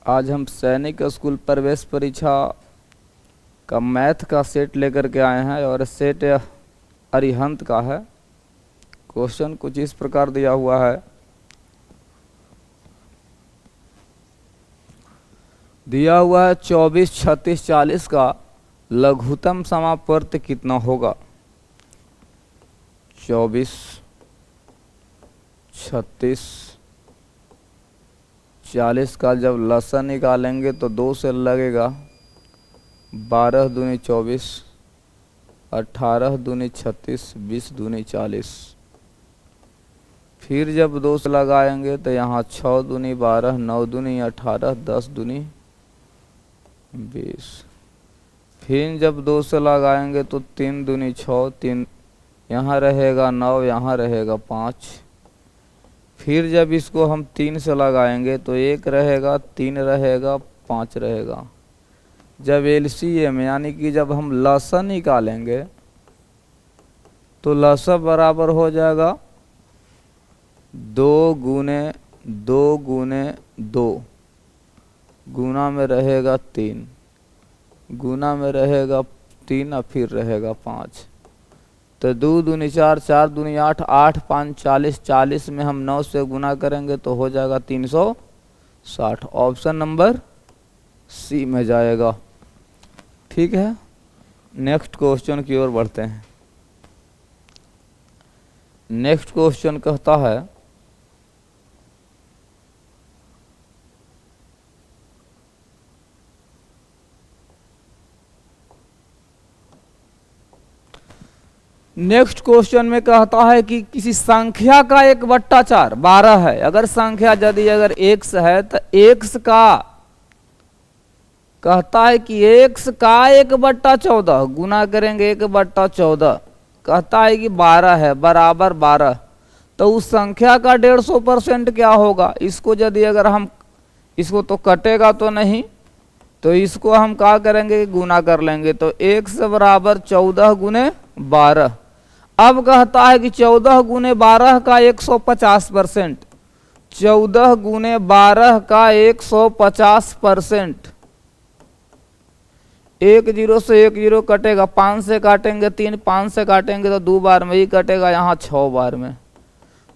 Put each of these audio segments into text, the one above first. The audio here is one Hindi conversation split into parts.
आज हम सैनिक स्कूल प्रवेश परीक्षा का मैथ का सेट लेकर के आए हैं और सेट अरिहंत का है। क्वेश्चन कुछ इस प्रकार दिया हुआ है। दिया हुआ है 24, 36, 40 का लघुत्तम समापवर्त कितना होगा। 24, 36, 40 का जब लसन निकालेंगे तो 2 से लगेगा। 12 दूनी 24, 18 दूनी 36, 20 दूनी 40। फिर जब 2 से लगाएंगे तो यहाँ 6 दूनी 12, 9 दूनी 18, 10 दूनी 20। फिर जब 2 से लगाएंगे तो 3 दूनी 6, 3 यहाँ रहेगा 9, यहाँ रहेगा 5। फिर जब इसको हम 3 से लगाएंगे तो 1 रहेगा, 3 रहेगा, 5 रहेगा। जब एलसीएम यानी कि जब हम लसा निकालेंगे तो लसा बराबर हो जाएगा 2 गुने 2 गुने 2, गुना में रहेगा 3, गुना में रहेगा 3 और फिर रहेगा 5। तो 2 दूनी 4, 4 दूनी 8, 8 5 40, 40 में हम 9 से गुना करेंगे तो हो जाएगा 360। ऑप्शन नंबर सी में जाएगा। ठीक है, नेक्स्ट क्वेश्चन की ओर बढ़ते हैं। नेक्स्ट क्वेश्चन कहता है नेक्स्ट क्वेश्चन में कहता है कि किसी संख्या का 1/4 12 है। अगर संख्या यदि अगर x है तो x का कहता है कि x का 1/14 गुना करेंगे 1/14, कहता है कि 12 है बराबर 12। तो उस संख्या का 150% क्या होगा। इसको यदि अगर हम इसको तो कटेगा तो नहीं, तो इसको हम क्या करेंगे गुना कर लेंगे। तो x बराबर 14 गुने 12। अब कहता है कि 14 गुने 12 का 150%, 14 गुने 12 का 150%। 1 0 से 1 0 कटेगा, 5 से काटेंगे 3, 5 से काटेंगे तो 2 बार में ही कटेगा, यहाँ 6 बार में।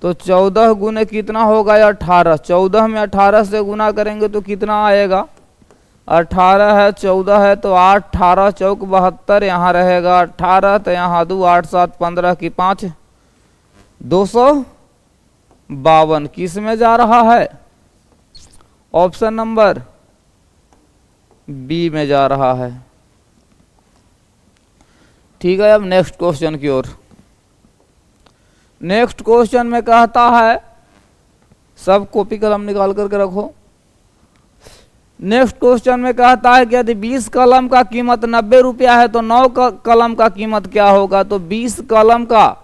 तो 14 गुने कितना होगा 18, 14 में 18 से गुना करेंगे तो कितना आएगा। 18 है 14 है तो 8, 18 चौक 72, यहाँ रहेगा 18, तो यहाँ 2 8 7 15 की 5 252। किस में जा रहा है। ऑप्शन नंबर बी में जा रहा है। ठीक है, अब नेक्स्ट क्वेश्चन की ओर। नेक्स्ट क्वेश्चन में कहता है, सब कॉपी कलम निकाल करके रखो। नेक्स्ट क्वेश्चन में कहता है कि यदि 20 कलम का कीमत 90 रुपया है तो 9 कलम का कीमत क्या होगा। तो 20 कलम का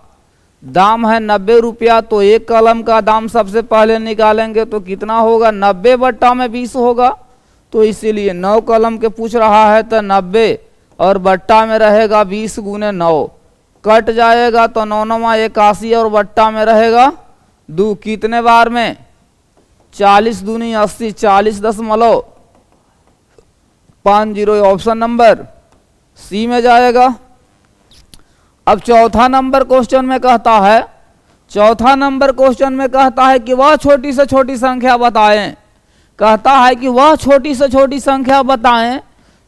दाम है 90 रुपया, तो 1 कलम का दाम सबसे पहले निकालेंगे तो कितना होगा 90 बट्टा में 20 होगा। तो इसीलिए 9 कलम के पूछ रहा है तो 90 और बट्टा में रहेगा 20 गुने 9, कट जाएगा तो 9 9 81 और बट्टा में रहेगा 2। कितने बार में 40 दूनी 80, 40.50। ऑप्शन नंबर सी में जाएगा। अब चौथा नंबर क्वेश्चन में कहता है, चौथा नंबर क्वेश्चन में कहता है कि वह छोटी से छोटी संख्या बताएं। कहता है कि वह छोटी से छोटी संख्या बताएं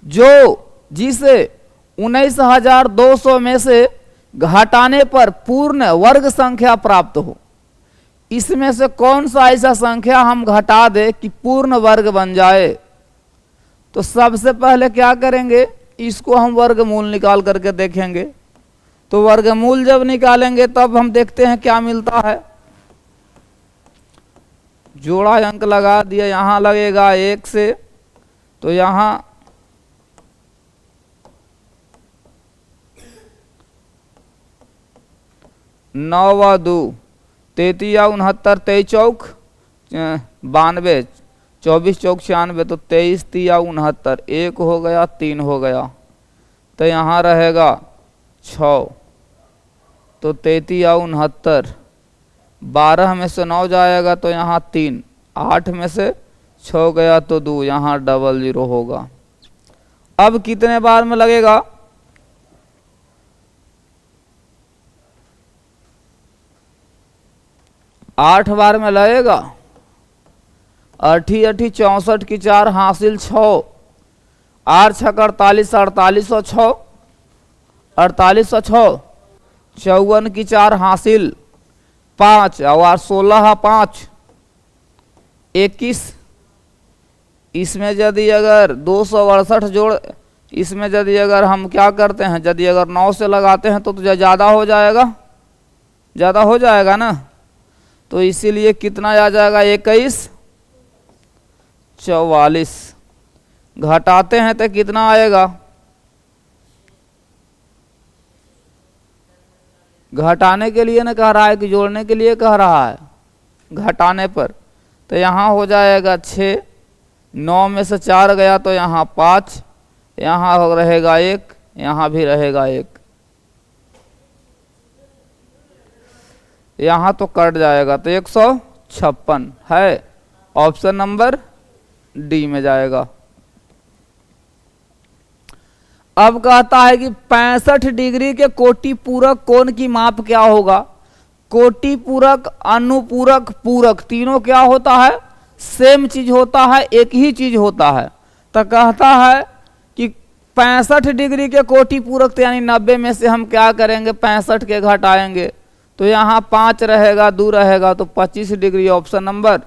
जो जिसे 19,200 में से घटाने पर पूर्ण वर्ग संख्या प्राप्त हो। इसमें से कौन सा ऐसा संख्या हम घटा दे कि पूर्ण वर्ग बन जाए। तो सबसे पहले क्या करेंगे, इसको हम वर्गमूल निकाल करके देखेंगे। तो वर्गमूल जब निकालेंगे तब हम देखते हैं क्या मिलता है। जोड़ा अंक लगा दिया, यहां लगेगा 1 से, तो यहां 9 व 2 33 या 69, 23 चौक 92, 24 चौक 96, तो 23 3 69, 1 हो गया 3 हो गया, तो यहाँ रहेगा 6, तो 33 या 69, 12 में से 9 जाएगा तो यहाँ 3, 8 में से 6 गया तो 2, यहाँ डबल 0 होगा। अब कितने बार में लगेगा? 8 बार में लगेगा। 8 8 64 की 4 हासिल 6, 8 6 48, 4806, 4806, 54 की 4 हासिल 5 और 16 5 21। इसमें यदि अगर 268 जोड़, इसमें यदि अगर हम क्या करते हैं, यदि अगर 9 से लगाते हैं तो ज़्यादा हो जाएगा, ज़्यादा हो जाएगा ना। तो इसीलिए कितना आ जाएगा? 21 44। घटाते हैं तो कितना आएगा? घटाने के लिए ना कह रहा है कि जोड़ने के लिए कह रहा है? घटाने पर तो यहाँ हो जाएगा 6, 9 में से 4 गया तो यहाँ 5, यहाँ रहेगा 1, यहाँ भी रहेगा 1, यहाँ तो कट जाएगा तो 156 है। ऑप्शन नंबर डी में जाएगा। अब कहता है कि 65 डिग्री के कोटि पूरक कोण की माप क्या होगा? कोटि पूरक, अनुपूरक, पूरक तीनों क्या होता है? सेम चीज होता है, एक ही चीज होता है। तो कहता है कि 65 डिग्री के कोटि पूरक यानी 90 में से हम क्या करेंगे? 65 के घटाएंगे तो यहाँ 5 रहेगा, 2 रहेगा तो 25 डिग्री। ऑप्शन नंबर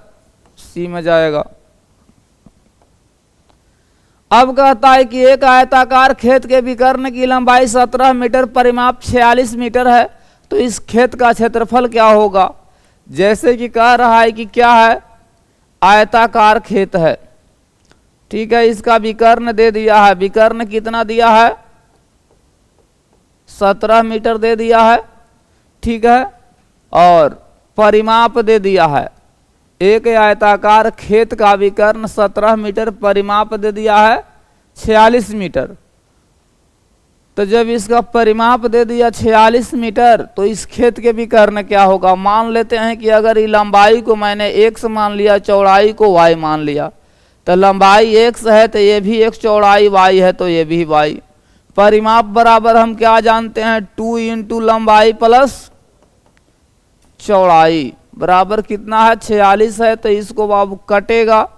सी में जाएगा। अब कहता है कि एक आयताकार खेत के विकर्ण की लंबाई 17 मीटर, परिमाप 46 मीटर है, तो इस खेत का क्षेत्रफल क्या होगा? जैसे कि कह रहा है कि क्या है? आयताकार खेत है, ठीक है। इसका विकर्ण दे दिया है, विकर्ण कितना दिया है? 17 मीटर दे दिया है, ठीक है। और परिमाप दे दिया है, एक आयताकार खेत का विकर्ण 17 मीटर, परिमाप दे दिया है 46 मीटर। तो जब इसका परिमाप दे दिया 46 मीटर तो इस खेत के विकर्ण क्या होगा? मान लेते हैं कि अगर ये लंबाई को मैंने x मान लिया, चौड़ाई को y मान लिया, तो लंबाई x है तो ये भी x, चौड़ाई y है तो ये भी y। परिमाप बराबर हम क्या जानते हैं? 2 इंटू लंबाई प्लस चौड़ाई बराबर कितना है? 46 है। तो इसको बाबू कटेगा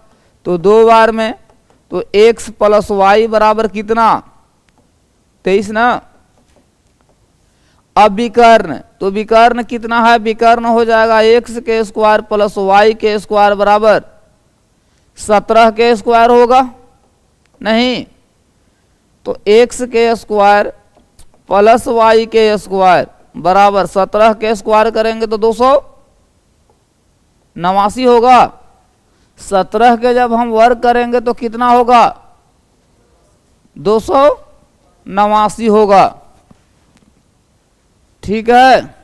तो 2 बार में, तो x प्लस वाई बराबर कितना? 23 ना। अब विकर्ण, तो विकर्ण कितना है? विकर्ण हो जाएगा x के स्क्वायर प्लस वाई के स्क्वायर बराबर 17 के स्क्वायर होगा नहीं, तो x के स्क्वायर प्लस वाई के स्क्वायर बराबर 17 के स्क्वायर करेंगे तो 289 होगा। 17 के जब हम वर्ग करेंगे तो कितना होगा? 289 होगा, ठीक है।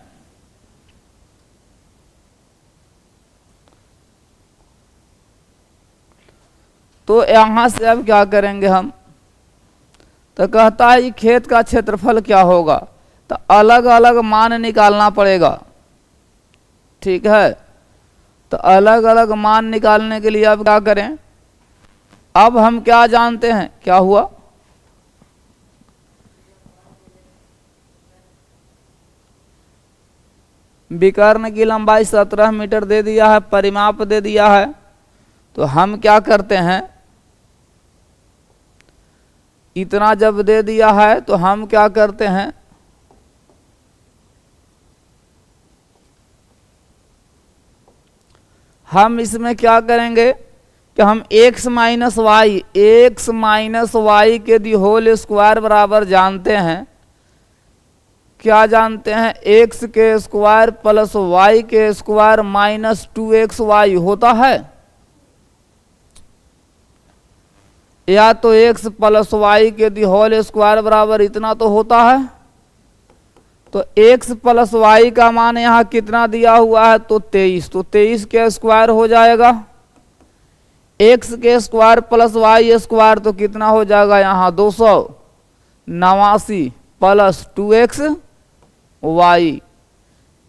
तो यहां से अब क्या करेंगे हम? तो कहता है कि खेत का क्षेत्रफल क्या होगा, तो अलग अलग मान निकालना पड़ेगा, ठीक है। तो अलग अलग मान निकालने के लिए अब क्या करें? अब हम क्या जानते हैं? क्या हुआ? विकर्ण की लंबाई 17 मीटर दे दिया है, परिमाप दे दिया है, तो हम क्या करते हैं? इतना जब दे दिया है तो हम क्या करते हैं? हम इसमें क्या करेंगे कि हम x माइनस वाई के दी होल स्क्वायर बराबर जानते हैं। क्या जानते हैं? x के स्क्वायर प्लस वाई के स्क्वायर माइनस 2xy होता है, या तो x प्लस वाई के दी होल स्क्वायर बराबर इतना तो होता है। तो x प्लस वाई का मान यहाँ कितना दिया हुआ है? तो 23, तो 23 के स्क्वायर हो जाएगा। x के स्क्वायर प्लस वाई स्क्वायर तो कितना हो जाएगा? यहाँ 289 प्लस 2xy।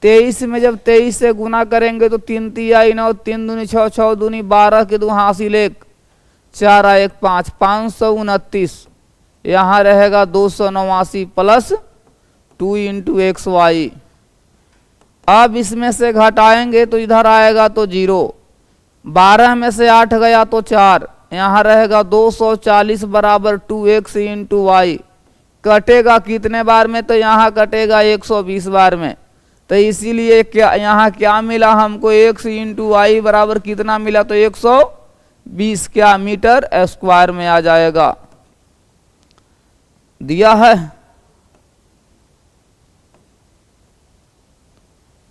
23 में जब 23 से गुना करेंगे तो 3 3 9, 3 दूनी 6, 6 दूनी 12 के 2 हासिल 1, 4 1 5, 529, यहाँ रहेगा 289 प्लस 2 इंटू एक्स वाई। अब इसमें से घटाएंगे तो इधर आएगा तो 0, 12 में से 8 गया तो 4, यहाँ रहेगा 240 बराबर 2x इंटू वाई। कटेगा कितने बार में? तो यहाँ कटेगा 120 बार में। तो इसीलिए क्या यहाँ क्या मिला हमको? x इंटू वाई बराबर कितना मिला? तो 120 क्या मीटर स्क्वायर में आ जाएगा। दिया है,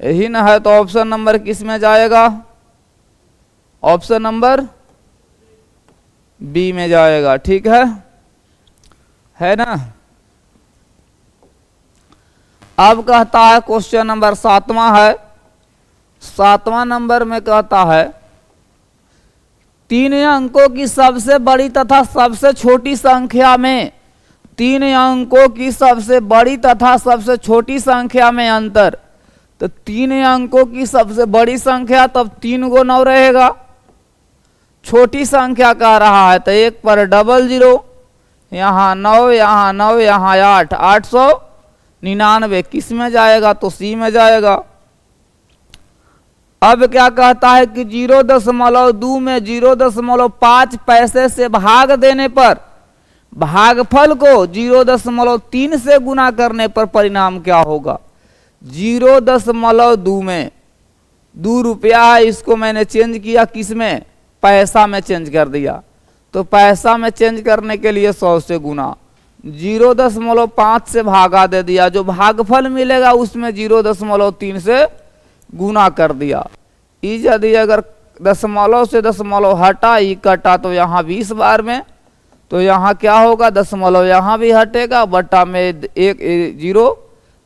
यही ना है। तो ऑप्शन नंबर किस में जाएगा? ऑप्शन नंबर बी में जाएगा। ठीक है ना। अब कहता है क्वेश्चन नंबर 7वां है। 7वां नंबर में कहता है 3 अंकों की सबसे बड़ी तथा सबसे छोटी संख्या में 3 अंकों की सबसे बड़ी तथा सबसे छोटी संख्या में अंतर। तो 3 अंकों की सबसे बड़ी संख्या तब 3 को 9 रहेगा। छोटी संख्या कह रहा है तो 1 पर 00, यहाँ 9, यहाँ 9, यहाँ 8, 899 किस में जाएगा? तो सी में जाएगा। अब क्या कहता है कि 0.2 में 0.5 पैसे से भाग देने पर भागफल को 0.3 से गुना करने पर परिणाम क्या होगा? 0.2 में 2 रुपया है, इसको मैंने चेंज किया किस में? पैसा में चेंज कर दिया। तो पैसा में चेंज करने के लिए 100 से गुना, 0.5 से भागा दे दिया, जो भागफल मिलेगा उसमें 0.3 से गुना कर दिया। यदि अगर दशमलव से दशमलव हटा ही कटा तो यहाँ 20 बार में, तो यहाँ क्या होगा? दशमलव यहाँ भी हटेगा, बटा में 1 0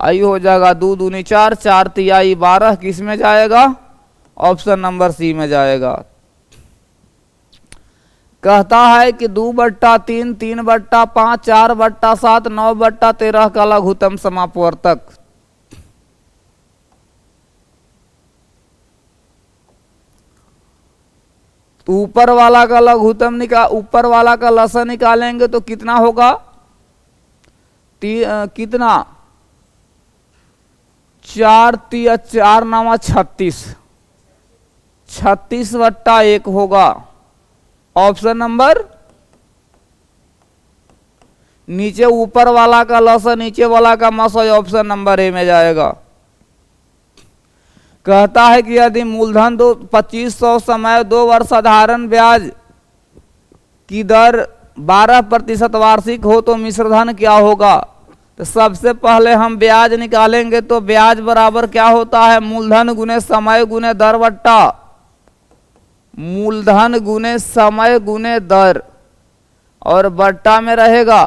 आई हो जाएगा। 2 दूनी 4, 4 तिहाई 12 किस में जाएगा? ऑप्शन नंबर सी में जाएगा। कहता है कि 2/3, 3/5, 4/7, 9/13 का लघुत्तम समापवर्तक। तो ऊपर वाला का लघुत्तम ऊपर वाला का लसा निकालेंगे तो कितना होगा? कितना? 4 3 4 9 36, 36/1 होगा। ऑप्शन नंबर नीचे ऊपर वाला का लसा नीचे वाला का मसा ऑप्शन नंबर ए में जाएगा। कहता है कि यदि मूलधन 2500 समय 2 वर्ष साधारण ब्याज की दर 12% वार्षिक हो तो मिश्रधन क्या होगा? तो सबसे पहले हम ब्याज निकालेंगे तो ब्याज बराबर क्या होता है? मूलधन गुने समय गुने दर बट्टा मूलधन गुने समय गुने दर, और बट्टा में रहेगा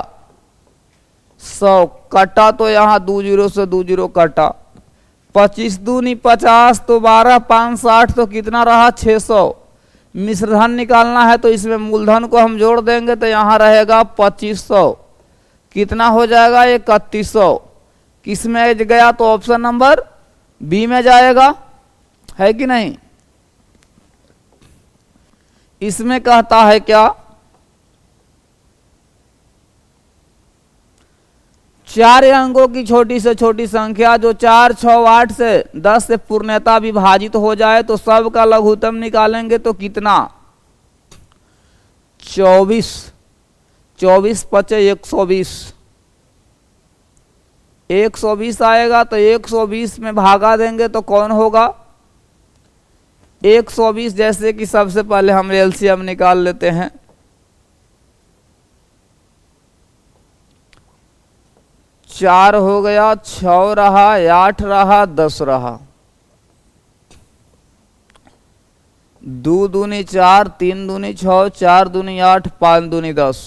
100। कटा तो यहाँ 2 0 से 2 0 कटा। 25 दूनी 50, तो 12 5 60, तो कितना रहा? 600। मिश्रधन निकालना है तो इसमें मूलधन को हम जोड़ देंगे तो यहाँ रहेगा 2500, कितना हो जाएगा? 3100। किस में गया? तो ऑप्शन नंबर बी में जाएगा, है कि नहीं? इसमें कहता है क्या? 4 अंकों की छोटी से छोटी संख्या जो 4 6 8 से 10 से पूर्णतः विभाजित हो जाए तो सब का लघुत्तम निकालेंगे तो कितना? 24, 24 × 120, 120 आएगा। तो 120 में भागा देंगे तो कौन होगा? 120। जैसे कि सबसे पहले हम एलसीएम निकाल लेते हैं। 4 हो गया, 6 रहा, 8 रहा, 10 रहा। 2 दूनी 4, 3 दूनी 6, 4 दूनी 8, 5 दूनी 10।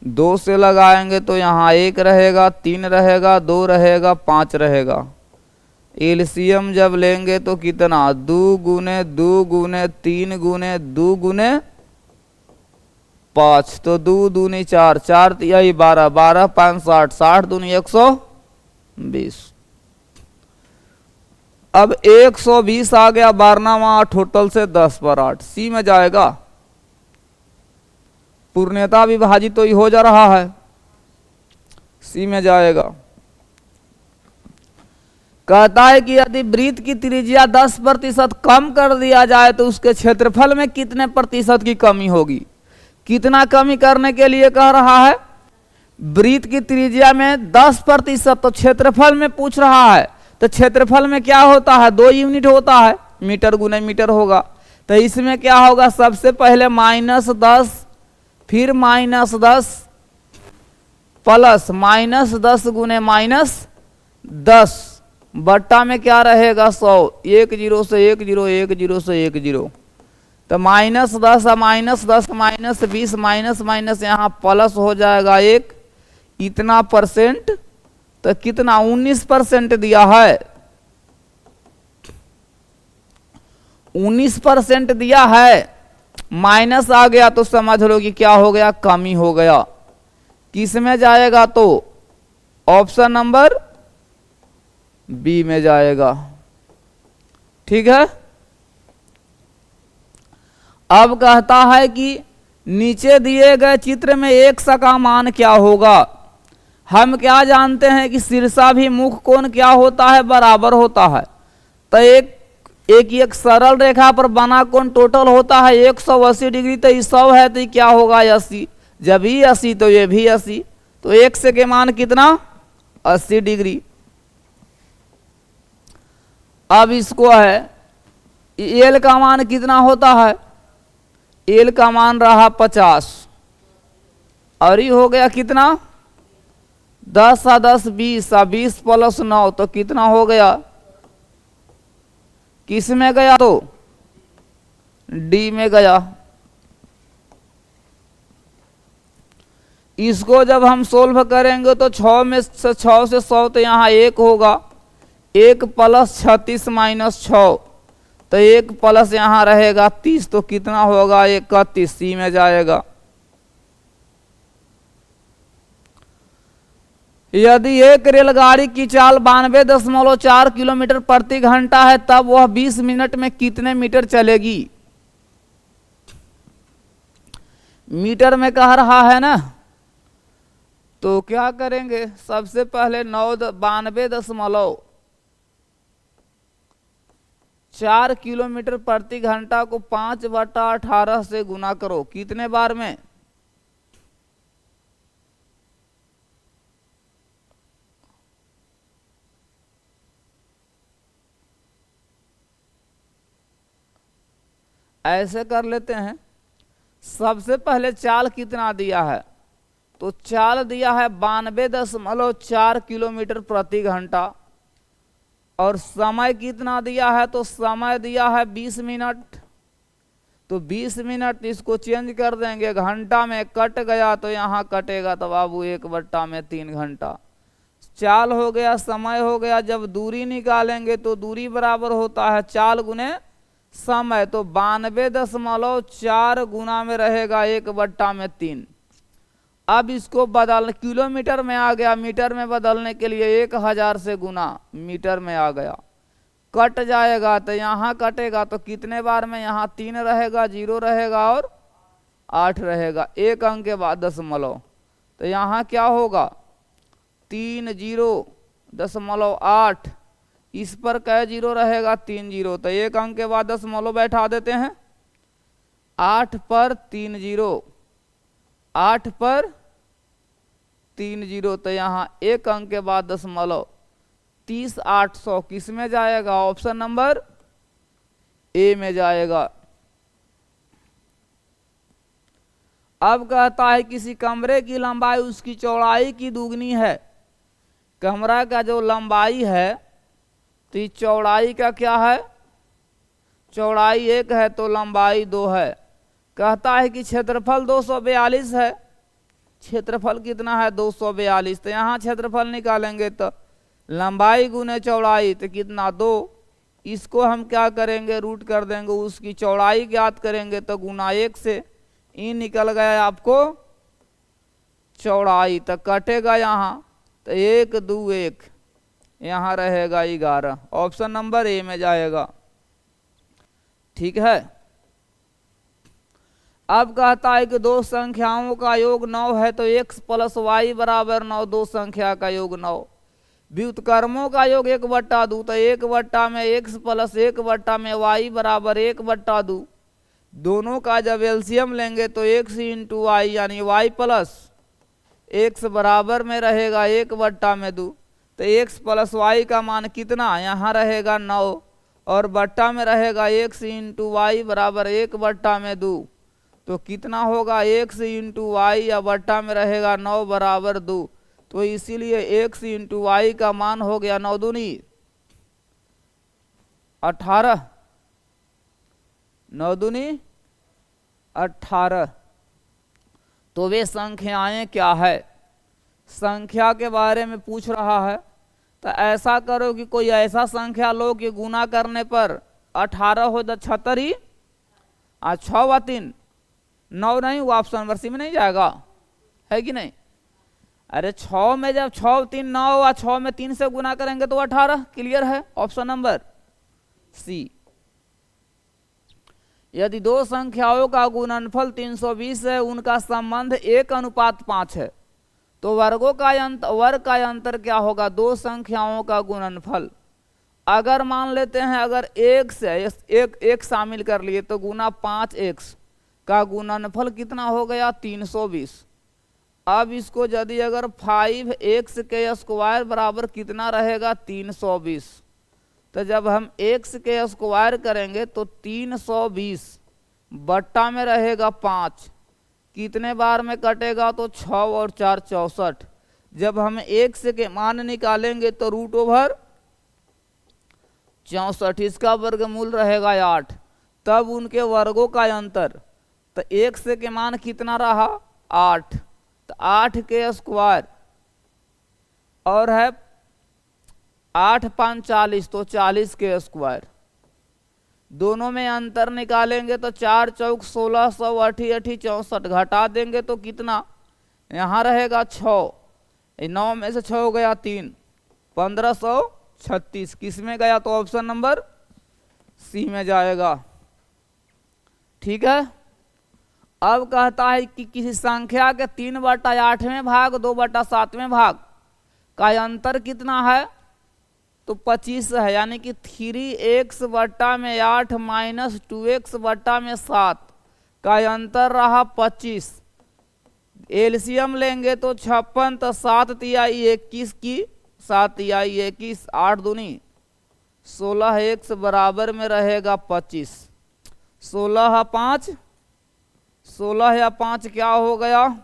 2 से लगाएंगे तो यहाँ 1 रहेगा, 3 रहेगा, 2 रहेगा, 5 रहेगा। एलसीएम जब लेंगे तो कितना? 2 गुने 2 गुने 3 गुने 2 गुने 5, तो 2 दूनी 4, 4 तिहाई 12, 12 5 60, 60 दूनी 120। अब 120 आ गया, 12वां टोटल से 10 पर 8 सी में जाएगा। पूर्णतः विभाजित तो ये हो जा रहा है, सी में जाएगा। कहता है कि यदि वृत्त की त्रिज्या 10% कम कर दिया जाए तो उसके क्षेत्रफल में कितने प्रतिशत की कमी होगी। कितना कमी करने के लिए कह रहा है, वृत्त की त्रिज्या में 10%, तो क्षेत्रफल में पूछ रहा है, तो क्षेत्रफल में क्या होता है, 2 यूनिट होता है, मीटर गुने मीटर होगा। तो इसमें क्या होगा, सबसे पहले -10, फिर -10 प्लस -10 गुने -10 बट्टा में क्या रहेगा 100, 1 0 से 1 0, 1 0 से 1 0, तो -10 -10 -20 माइनस यहाँ प्लस हो जाएगा 1, इतना परसेंट, तो कितना 19% दिया है, 19% दिया है, माइनस आ गया तो समझ लो कि क्या हो गया, कमी हो गया। किस में जाएगा, तो ऑप्शन नंबर बी में जाएगा। ठीक है। अब कहता है कि नीचे दिए गए चित्र में x का मान क्या होगा। हम क्या जानते हैं कि शीर्षाभिमुख कोण क्या होता है, बराबर होता है। तो एक सरल रेखा पर बना कोण टोटल होता है 180 डिग्री, तो 100 है तो क्या होगा 80, जब ये 80 तो ये भी 80, तो x के मान कितना 80 डिग्री। अब इसको है एल का मान कितना होता है, एल का मान रहा 50, और ये हो गया कितना 10 और 10 20, 20 प्लस 9, तो कितना हो गया, किस में गया, तो डी में गया। इसको जब हम सोल्व करेंगे तो 6 में से 6 से 100, तो यहाँ 1 होगा, 1 प्लस 36 माइनस 6, तो 1 प्लस यहाँ रहेगा 30, तो कितना होगा 31, सी में जाएगा। यदि एक रेलगाड़ी की चाल 92.4 किलोमीटर प्रति घंटा है, तब वह 20 मिनट में कितने मीटर चलेगी। मीटर में कह रहा है ना, तो क्या करेंगे, सबसे पहले 92.4 किलोमीटर प्रति घंटा को 5/18 से गुना करो, कितने बार में, ऐसे कर लेते हैं। सबसे पहले चाल कितना दिया है, तो चाल दिया है 92.4 किलोमीटर प्रति घंटा, और समय कितना दिया है, तो समय दिया है 20 मिनट, तो 20 मिनट इसको चेंज कर देंगे, घंटा में कट गया तो यहाँ कटेगा, तो बाबू 1/3 घंटा। चाल हो गया, समय हो गया, जब दूरी निकालेंगे तो दूरी बराबर होता है चाल गुने समय, तो 92.4 गुना में रहेगा 1/3। अब इसको बदल किलोमीटर में आ गया, मीटर में बदलने के लिए 1000 से गुना मीटर में आ गया, कट जाएगा तो यहाँ कटेगा, तो कितने बार में, यहाँ 3 रहेगा, 0 रहेगा और 8 रहेगा, 1 अंक के बाद दशमलव, तो यहाँ क्या होगा 30.8, इस पर कै 0 रहेगा 3 0, तो 1 अंक के बाद दशमलव बैठा देते हैं, 8 पर 3 0, 8 पर 3 0, तो यहाँ 1 अंक के बाद दशमलव, 30/800 किस में जाएगा, ऑप्शन नंबर ए में जाएगा। अब कहता है किसी कमरे की लंबाई उसकी चौड़ाई की दुगनी है। कमरा का जो लंबाई है, तो ये चौड़ाई का क्या है, चौड़ाई 1 है तो लंबाई 2 है। कहता है कि क्षेत्रफल 242 है, क्षेत्रफल कितना है 242, तो यहाँ क्षेत्रफल निकालेंगे तो लंबाई गुने चौड़ाई, तो कितना 2, इसको हम क्या करेंगे रूट कर देंगे, उसकी चौड़ाई ज्ञात करेंगे तो गुना 1 से, ई निकल गया आपको चौड़ाई, तो कटेगा यहाँ, तो 1 2 1, यहाँ रहेगा 11, ऑप्शन नंबर ए में जाएगा। ठीक है। अब कहता है कि दो संख्याओं का योग 9 है तो x प्लस वाई बराबर 9, दो संख्या का योग 9। व्युत्क्रमों का योग 1/2 तो 1 में x प्लस 1 में y बराबर 1/2। दोनों का जब एलसीएम लेंगे तो x इंटू वाई यानी y प्लस x बराबर में रहेगा 1/2। तो x प्लस वाई का मान कितना यहाँ रहेगा 9 और बट्टा में रहेगा x इंटू वाई बराबर 1/2। तो कितना होगा x इंटू वाई या बट्टा में रहेगा 9 बराबर 2। तो इसीलिए x इंटू वाई का मान हो गया 9 दूनी 18, 9 दूनी 18। तो वे संख्याएं क्या है, संख्या के बारे में पूछ रहा है। तो ऐसा करो कि कोई ऐसा संख्या लो कि गुना करने पर 18 हो तो 76 ही 6 व 3 9 नहीं, वो ऑप्शन नंबर सी में नहीं जाएगा, है कि नहीं। अरे 6 में जब 6 3 9 और 6 में 3 से गुना करेंगे तो 18, क्लियर है, ऑप्शन नंबर सी। यदि दो संख्याओं का गुणनफल 320 है, उनका संबंध 1:5 है, तो वर्ग का अंतर क्या होगा, दो संख्याओं का गुणनफल। अगर मान लेते हैं अगर एक से एक शामिल कर लिए तो गुना 5x का गुणनफल कितना हो गया 320। अब इसको यदि अगर 5x के स्क्वायर बराबर कितना रहेगा 320, तो जब हम x के स्क्वायर करेंगे तो 320 बट्टा में रहेगा 5, कितने बार में कटेगा तो 6 और 4 64। जब हम x के मान निकालेंगे तो √64, इसका वर्गमूल रहेगा 8। तब उनके वर्गों का अंतर, तो x के मान कितना रहा 8, तो 8 के स्क्वायर और है 8 5 40 तो 40 के स्क्वायर। दोनों में अंतर निकालेंगे तो 4 चौक 16 100 8 8 64, घटा देंगे तो कितना यहाँ रहेगा 6, 9 में से 6 हो गया 3, 1536। किस में गया तो ऑप्शन नंबर सी में जाएगा, ठीक है। अब कहता है कि किसी संख्या के 3/8वें भाग 2/7वें भाग का अंतर कितना है, तो 25 है, यानी कि 3x बट्टा में 8 माइनस 2x बट्टा में 7 का अंतर रहा 25। एलसीएम लेंगे तो 56, तो 7 तिहाई 21 की 7 तिहाई 21, 8 दूनी 16, x बराबर में रहेगा 25। 16 या 5 क्या हो गया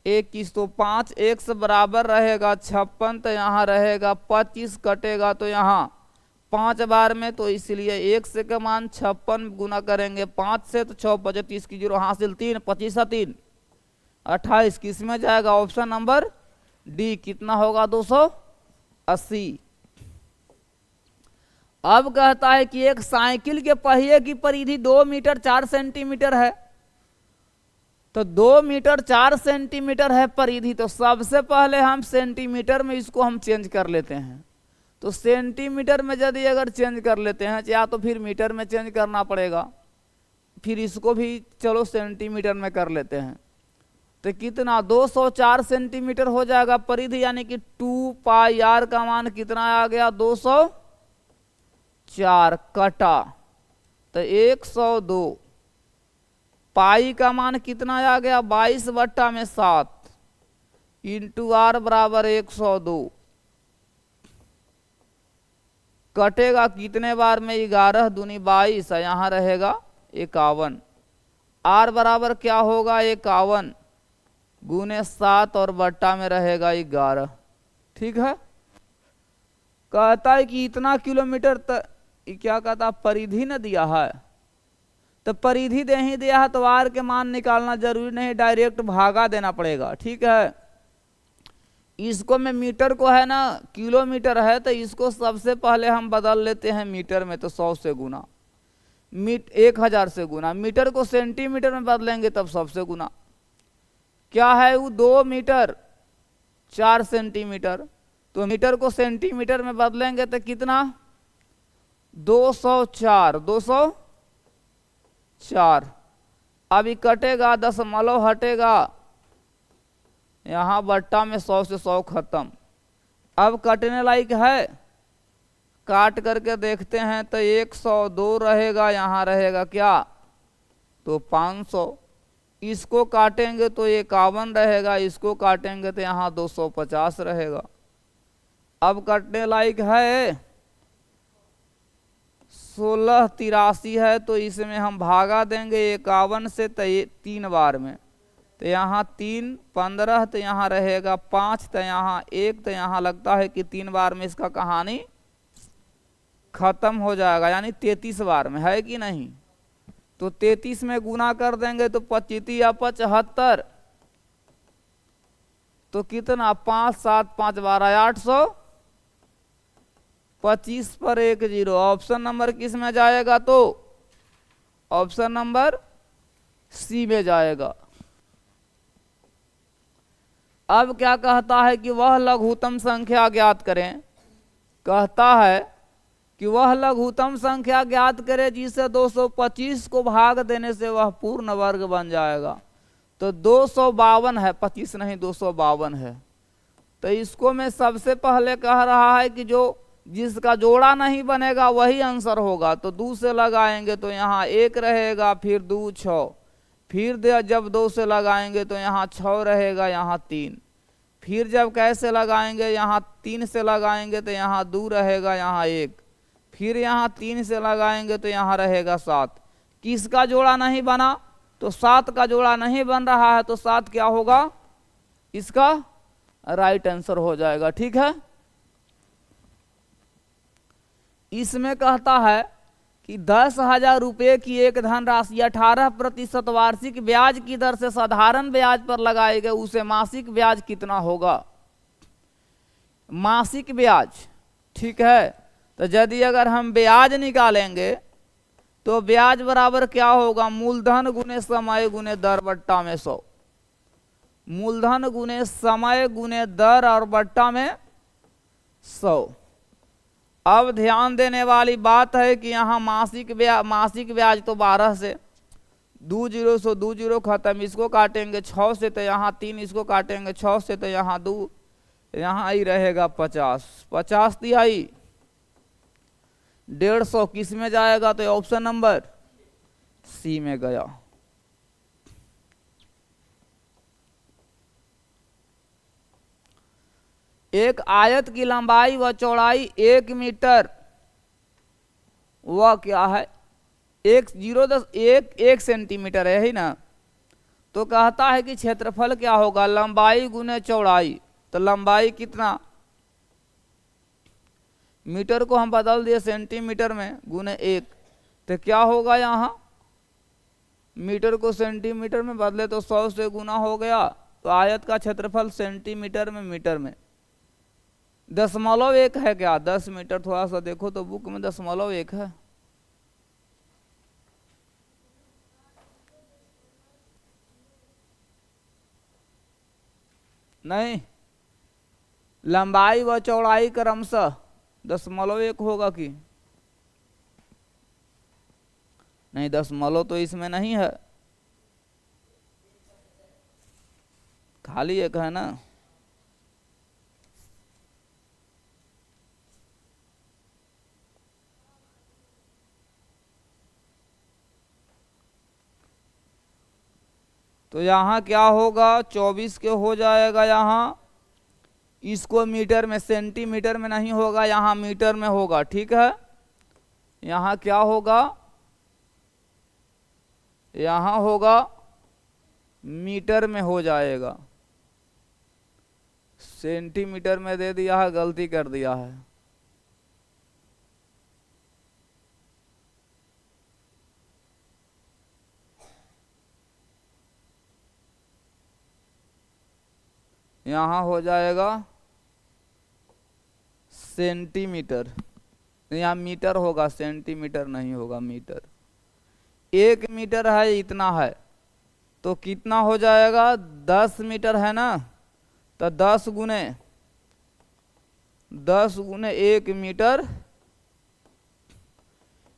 21, तो 5x बराबर रहेगा 56, तो यहाँ रहेगा 25, कटेगा तो यहाँ 5 बार में, तो इसलिए x का मान 56 गुना करेंगे 5 से तो 6 5 30 की 0 हासिल 3 25 3 28। किस में जाएगा ऑप्शन नंबर डी, कितना होगा 280। अब कहता है कि एक साइकिल के पहिए की परिधि 2 मीटर 4 सेंटीमीटर है, तो 2 मीटर 4 सेंटीमीटर है परिधि। तो सबसे पहले हम सेंटीमीटर में इसको हम चेंज कर लेते हैं। तो सेंटीमीटर में यदि अगर चेंज कर लेते हैं या तो फिर मीटर में चेंज करना पड़ेगा, फिर इसको भी चलो सेंटीमीटर में कर लेते हैं। तो कितना 204 सेंटीमीटर हो जाएगा परिधि, यानी कि 2 पाई आर का मान कितना आ गया 204, कटा तो 102। पाई का मान कितना आ गया 22 बट्टा में 7 इंटू आर बराबर 102। कटेगा कितने बार में 11 दूनी 22, यहाँ रहेगा 51। आर बराबर क्या होगा 51 गुने 7 और बट्टा में रहेगा 11, ठीक है। कहता है कि इतना किलोमीटर क्या कहता परिधि न दिया है, तो परिधि दे ही दिया है तो आर के मान निकालना जरूरी नहीं, डायरेक्ट भागा देना पड़ेगा, ठीक है। इसको में मीटर को है ना किलोमीटर है, तो इसको सबसे पहले हम बदल लेते हैं मीटर में, तो 100 से गुना 1000 से गुना। मीटर को सेंटीमीटर में बदलेंगे तब 100 से गुना। क्या है वो 2 मीटर 4 सेंटीमीटर, तो मीटर को सेंटीमीटर में बदलेंगे तो कितना 204 204। अभी कटेगा, दशमलव हटेगा, यहाँ बट्टा में 100 से 100 खत्म। अब कटने लायक है, काट करके देखते हैं तो 102 रहेगा, यहाँ रहेगा क्या तो 500। इसको काटेंगे तो 51 रहेगा, इसको काटेंगे तो यहाँ 250 रहेगा। अब कटने लायक है, 1683 है, तो इसमें हम भागा देंगे 51 से 3 बार में, तो यहाँ 3 15, तो यहाँ रहेगा 5, तो यहाँ 1, तो यहाँ लगता है कि 3 बार में इसका कहानी खत्म हो जाएगा, यानी 33 बार में, है कि नहीं। तो 33 में गुना कर देंगे तो 25 या 75, तो कितना 5 7 5 12 800, 25 पर 1 0। ऑप्शन नंबर किस में जाएगा तो ऑप्शन नंबर सी में जाएगा। अब क्या कहता है कि वह लघुत्तम संख्या ज्ञात करें। कहता है कि वह लघुत्तम संख्या ज्ञात करे जिसे 225 को भाग देने से वह पूर्ण वर्ग बन जाएगा। तो 252 है, 25 नहीं 252 है। तो इसको मैं सबसे पहले कह रहा है कि जो जिसका जोड़ा नहीं बनेगा वही आंसर होगा। तो 2 से लगाएंगे तो यहाँ 1 रहेगा, फिर 2 6, फिर जब 2 से लगाएंगे तो यहाँ 6 रहेगा, यहाँ 3, फिर जब कैसे लगाएंगे यहाँ 3 से लगाएंगे तो यहाँ 2 रहेगा, यहाँ 1, फिर यहाँ 3 से लगाएंगे तो यहाँ रहेगा 7। किसका जोड़ा नहीं बना तो 7 का जोड़ा नहीं बन रहा है, तो 7 क्या होगा, इसका राइट आंसर हो जाएगा। ठीक है। इसमें कहता है कि 10,000 रुपये की एक धनराशि 18% वार्षिक ब्याज की दर से साधारण ब्याज पर लगाई गई, उसे मासिक ब्याज कितना होगा। मासिक ब्याज, ठीक है। तो यदि अगर हम ब्याज निकालेंगे तो ब्याज बराबर क्या होगा, मूलधन गुने समय गुने दर बट्टा में 100। मूलधन गुने समय गुने दर और बट्टा में 100। अब ध्यान देने वाली बात है कि यहाँ मासिक ब्याज तो 12 से 2 0 से 2 0 खत्म, इसको काटेंगे 6 से तो यहाँ 3, इसको काटेंगे 6 से तो यहाँ 2, यहाँ ही रहेगा 50। 50 तिहाई 150 किस में जाएगा तो ऑप्शन नंबर सी में गया। एक आयत की लंबाई व चौड़ाई 1 मीटर, वह क्या है 1 सेंटीमीटर है ही ना। तो कहता है कि क्षेत्रफल क्या होगा, लंबाई गुने चौड़ाई। तो लंबाई कितना, मीटर को हम बदल दिए सेंटीमीटर में गुने 1, तो क्या होगा, यहाँ मीटर को सेंटीमीटर में बदले तो 100 से गुना हो गया। तो आयत का क्षेत्रफल सेंटीमीटर में मीटर में 0.1 है क्या, 10 मीटर, थोड़ा सा देखो तो बुक में 0.1 है। नहीं, लंबाई व चौड़ाई क्रमशः 0.1 होगा कि नहीं, 0 तो इसमें नहीं है, खाली 1 है ना। तो यहाँ क्या होगा, 24 के हो जाएगा। यहाँ इसको मीटर में, सेंटीमीटर में नहीं होगा, यहाँ मीटर में होगा। ठीक है। यहाँ क्या होगा, यहाँ होगा मीटर में हो जाएगा, सेंटीमीटर में दे दिया है, गलती कर दिया है। यहाँ हो जाएगा सेंटीमीटर, यहाँ मीटर होगा, सेंटीमीटर नहीं होगा, मीटर। 1 मीटर है, इतना है, तो कितना हो जाएगा, 10 मीटर है ना। तो 10 गुने 1 मीटर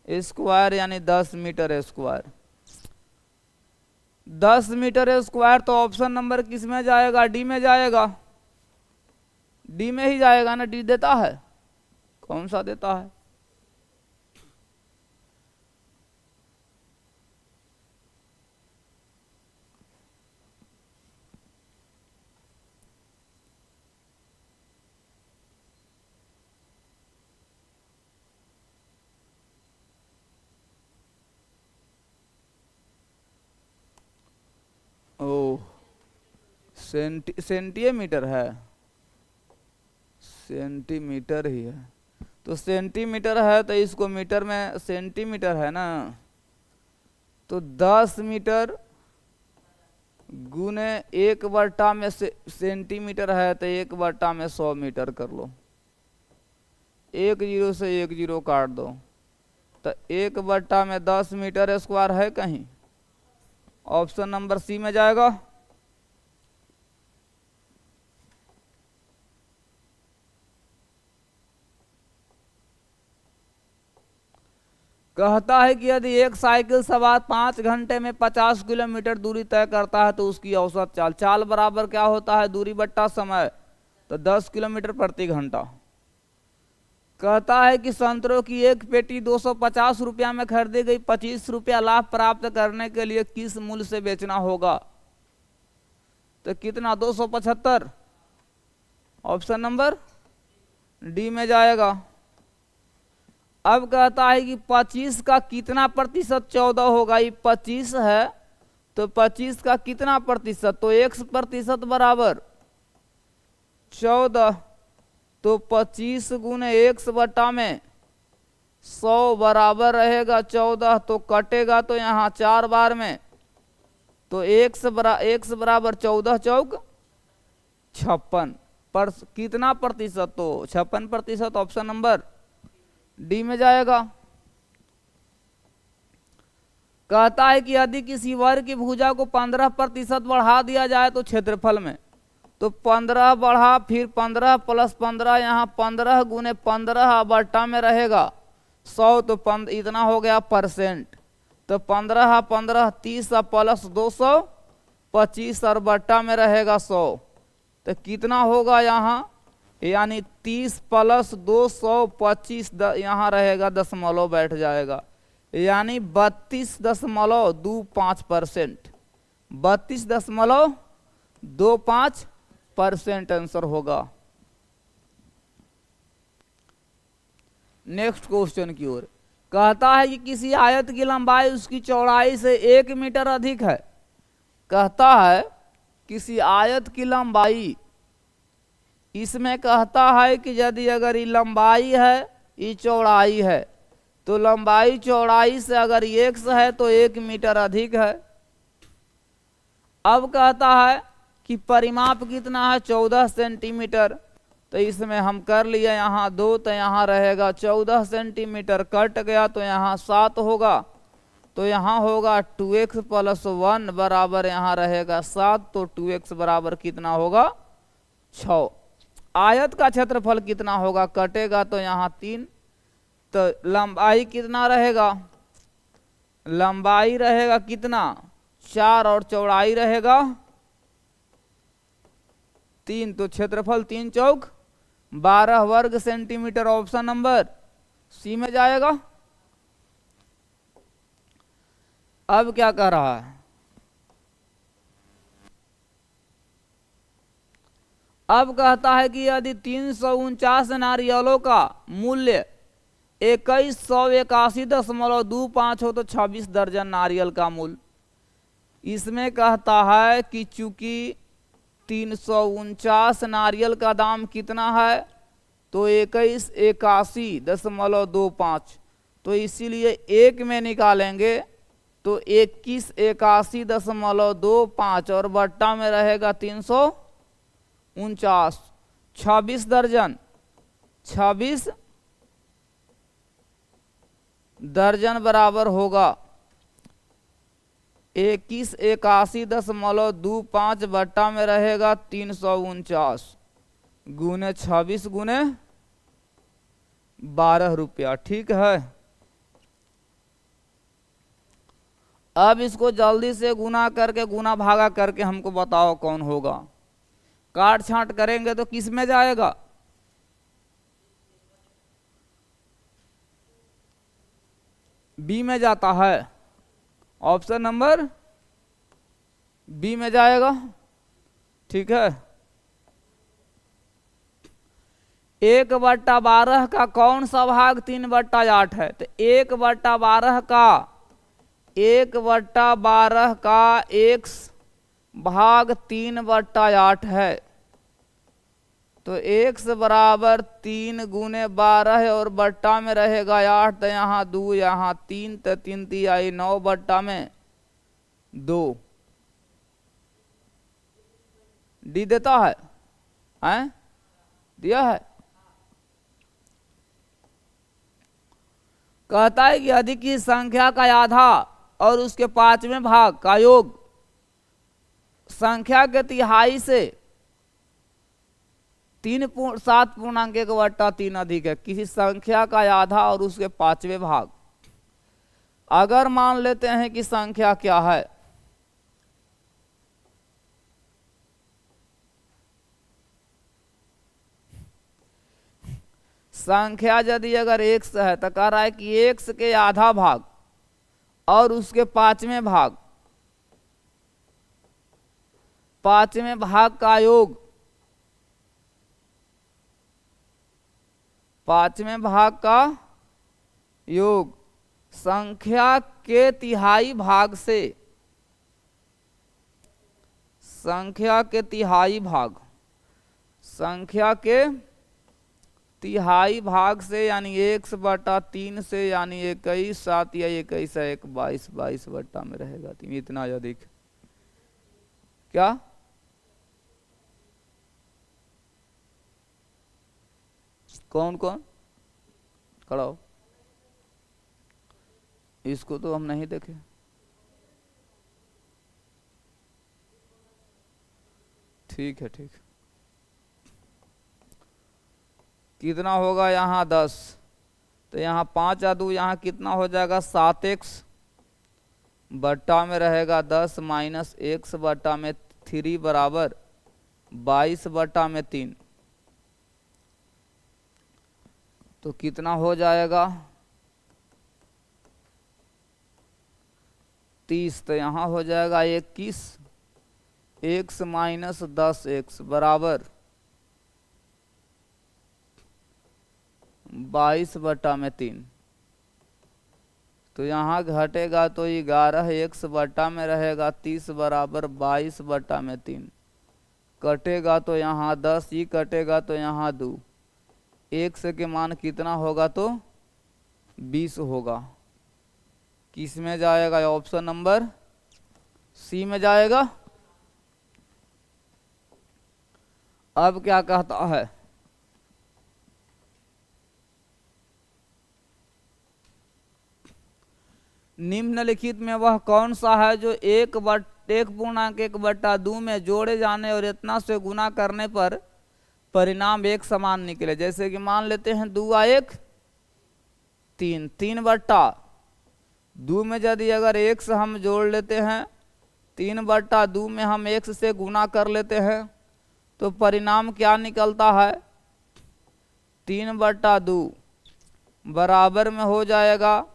स्क्वायर, यानी 10 मीटर स्क्वायर। 10 मीटर स्क्वायर, तो ऑप्शन नंबर किस में जाएगा? डी में जाएगा। डी में ही जाएगा ना, डी देता है, कौन सा देता है? ओ, सेंटीमीटर है, सेंटीमीटर ही है, तो सेंटीमीटर है तो इसको मीटर में, सेंटीमीटर है ना, तो 10 मीटर गुने 1/, में सेंटीमीटर है तो 1/, में 100 मीटर कर लो। 1 जीरो से 1 जीरो काट दो, तो 1/, में 10 मीटर स्क्वायर है कहीं? ऑप्शन नंबर सी में जाएगा। कहता है कि यदि एक साइकिल सवार 5 घंटे में 50 किलोमीटर दूरी तय करता है तो उसकी औसत चाल, चाल बराबर क्या होता है? दूरी बट्टा समय, तो 10 किलोमीटर प्रति घंटा। कहता है कि संतरों की एक पेटी 250 रुपया में खरीदी गई, 25 रुपया लाभ प्राप्त करने के लिए किस मूल्य से बेचना होगा? तो कितना? 275। ऑप्शन नंबर डी में जाएगा। अब कहता है कि 25 का कितना प्रतिशत 14 होगा? ये 25 है तो 25 का कितना प्रतिशत? तो 1% बराबर 14, तो 25 गुने 1/, में 100 बराबर रहेगा 14, तो कटेगा तो यहाँ 4 बार में, तो 1 बराबर 14 चौक 56 पर कितना प्रतिशत? तो 56%। ऑप्शन नंबर डी में जाएगा। कहता है कि यदि किसी वर्ग की भुजा को 15% बढ़ा दिया जाए तो क्षेत्रफल में, तो 15 बढ़ा फिर 15 + 15, यहाँ 15 गुने 15/, में रहेगा 100, तो इतना हो गया परसेंट, तो 15 15 30 + 200 25 और बट्टा में रहेगा 100, तो कितना होगा यहाँ? यानी 30 + 200 25, यहाँ रहेगा दशमलव बैठ जाएगा, यानी 32.25%, 32.25% आंसर होगा। नेक्स्ट क्वेश्चन की ओर। कहता है कि किसी आयत की लंबाई उसकी चौड़ाई से 1 मीटर अधिक है। कहता है किसी आयत की लंबाई, इसमें कहता है कि यदि अगर ये लंबाई है, ये चौड़ाई है, तो लंबाई चौड़ाई से अगर 1 है तो 1 मीटर अधिक है। अब कहता है कि परिमाप कितना है? 14 सेंटीमीटर, तो इसमें हम कर लिए यहाँ 2, तो यहाँ रहेगा 14 सेंटीमीटर, कट गया तो यहाँ 7 होगा, तो यहाँ होगा 2x + 1 बराबर यहाँ रहेगा 7, तो 2x बराबर कितना होगा? 6। आयत का क्षेत्रफल कितना होगा? कटेगा तो यहाँ 3, तो लंबाई कितना रहेगा? लंबाई रहेगा कितना? 4, और चौड़ाई रहेगा 3, तो क्षेत्रफल 3 चौक 12 वर्ग सेंटीमीटर। ऑप्शन नंबर सी में जाएगा। अब क्या कह रहा है? अब कहता है कि यदि 349 नारियलों का मूल्य 2181.25 हो तो 26 दर्जन नारियल का मूल्य। इसमें कहता है कि चूंकि 349 नारियल का दाम कितना है? तो 2181.25, तो इसीलिए एक में निकालेंगे तो 2181.25 और बट्टा में रहेगा 349, 26 दर्जन, 26 दर्जन बराबर होगा 2181.25 बट्टा में रहेगा 349 गुने 26 गुने 12 रुपया। ठीक है। अब इसको जल्दी से गुना करके गुना भागा करके हमको बताओ कौन होगा। काट छांट करेंगे तो किस में जाएगा? बी में जाता है। ऑप्शन नंबर बी में जाएगा। ठीक है। 1/12 का कौन सा भाग 3/8 है? तो 1/12 का 1/12 का x भाग 3/8 है। तो x बराबर 3 गुने 12 है और बट्टा में रहेगा 8, तो यहाँ 2 यहाँ 3, तो 3 3 आई 9 बट्टा में 2। डी देता है? हैं? दिया है। कहता है कि अधिक की संख्या का आधा और उसके 5वें भाग का योग संख्या के तिहाई से 7.1/3 अधिक है। किसी संख्या का आधा और उसके 5वें भाग। अगर मान लेते हैं कि संख्या क्या है, संख्या यदि अगर x है तो कह रहा है कि x के आधा भाग और उसके 5वें भाग, 5वें भाग का योग, 5वें भाग का योग संख्या के तिहाई भाग से, संख्या के तिहाई भाग, संख्या के तिहाई भाग से यानी 1/3 से यानी 21, 7 या 21 है 1 22, 22 बट्टा में रहेगा 3। इतना अधिक क्या? कौन कौन खड़ा हो? इसको तो हम नहीं देखे। ठीक है ठीक है। कितना होगा यहाँ 10, तो यहाँ 5 या 2 यहाँ कितना हो जाएगा 7x बट्टा में रहेगा 10 माइनस x बट्टा में 3 बराबर 22 बट्टा में 3। तो कितना हो जाएगा 30, तो यहाँ हो जाएगा 21 x माइनस 10x बराबर 22 बट्टा में 3। तो यहाँ घटेगा तो 11x बट्टा में रहेगा 30 बराबर 22 बट्टा में 3। कटेगा तो यहाँ 10 ही कटेगा तो यहाँ 2। x के मान कितना होगा तो 20 होगा। किस में जाएगा? ऑप्शन नंबर सी में जाएगा। अब क्या कहता है? निम्नलिखित में वह कौन सा है जो 1/1 में जोड़े जाने और इतना से गुना करने पर परिणाम एक समान निकले? जैसे कि मान लेते हैं 2 1 3, 3/2 में यदि अगर x हम जोड़ लेते हैं, 3/2 में हम x से गुना कर लेते हैं तो परिणाम क्या निकलता है? 3/2 बराबर में हो जाएगा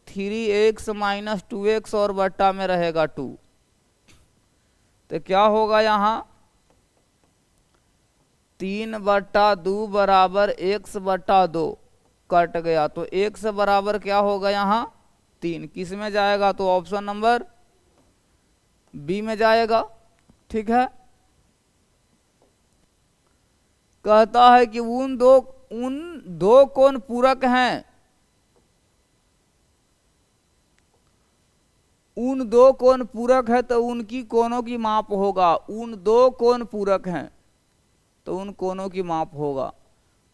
3x माइनस 2x और बट्टा में रहेगा 2। तो क्या होगा यहाँ 3/2 बराबर x/2 कट गया तो x बराबर क्या होगा यहाँ 3। किस में जाएगा? तो ऑप्शन नंबर बी में जाएगा। ठीक है। कहता है कि उन दो कोण पूरक हैं, उन 2 कोण पूरक है तो उनकी कोणों की माप होगा। उन 2 कोण पूरक हैं तो उन कोणों की माप होगा।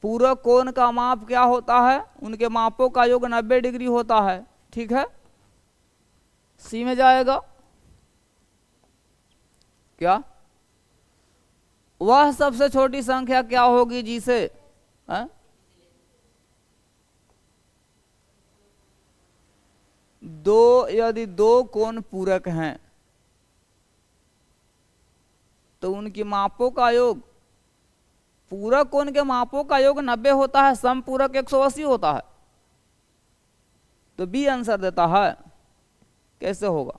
पूरक कोण का माप क्या होता है? उनके मापों का योग 90 डिग्री होता है। ठीक है। सी में जाएगा। क्या? वह सबसे छोटी संख्या क्या होगी जिसे यदि दो कोण पूरक हैं तो उनकी मापों का योग, पूरक कोण के मापों का योग 90 होता है, समपूरक 180 होता है। तो बी आंसर देता है। कैसे होगा?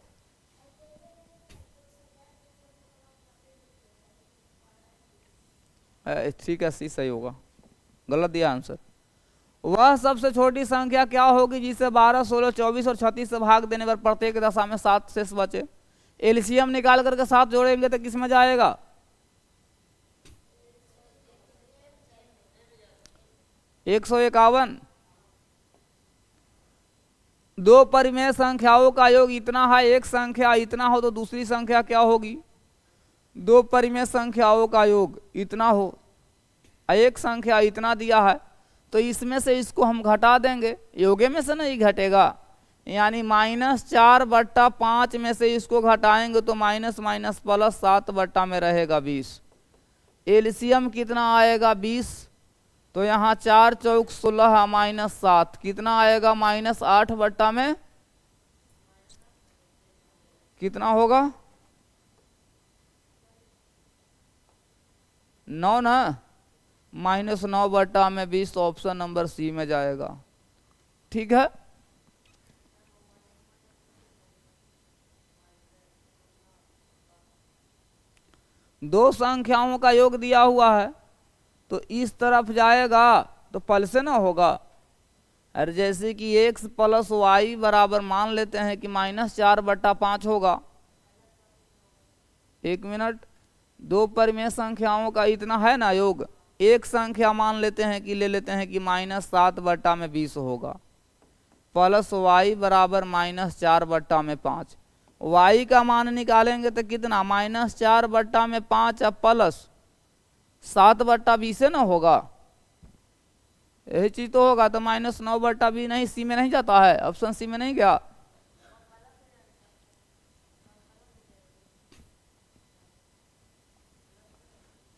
ठीक है, सी सही होगा, गलत दिया आंसर। वह सबसे छोटी संख्या क्या होगी जिसे 12, 16, 24 और 36 से भाग देने पर प्रत्येक दशा में 7 शेष बचे? एलसीएम निकाल करके 7 जोड़ेंगे तो किस में जाएगा? 151। दो परिमेय संख्याओं का योग इतना है, एक संख्या इतना हो तो दूसरी संख्या क्या होगी? दो परिमेय संख्याओं का योग इतना हो, एक संख्या इतना दिया है, तो इसमें से इसको हम घटा देंगे, योगे में से नहीं घटेगा, यानी -4/5 में से इसको घटाएंगे तो माइनस माइनस प्लस 7/में रहेगा 20। एलसीएम कितना आएगा? 20। तो यहाँ 4 चौक 16 -7 कितना आएगा? -8 में कितना होगा? 9 ना, -9 में 20, ऑप्शन नंबर सी में जाएगा। ठीक है, दो संख्याओं का योग दिया हुआ है तो इस तरफ जाएगा तो पल से ना होगा। और जैसे कि x + y बराबर मान लेते हैं कि -4/5 होगा। एक मिनट, दो परिमेय संख्याओं का इतना है ना योग, एक संख्या मान लेते हैं कि ले लेते हैं कि -7/20 होगा, प्लस y बराबर -4/5। y का मान निकालेंगे तो कितना? -4/5 अब प्लस 7/20 ना होगा, यही चीज तो होगा। तो -9/20 नहीं, सी में नहीं जाता है, ऑप्शन सी में नहीं गया।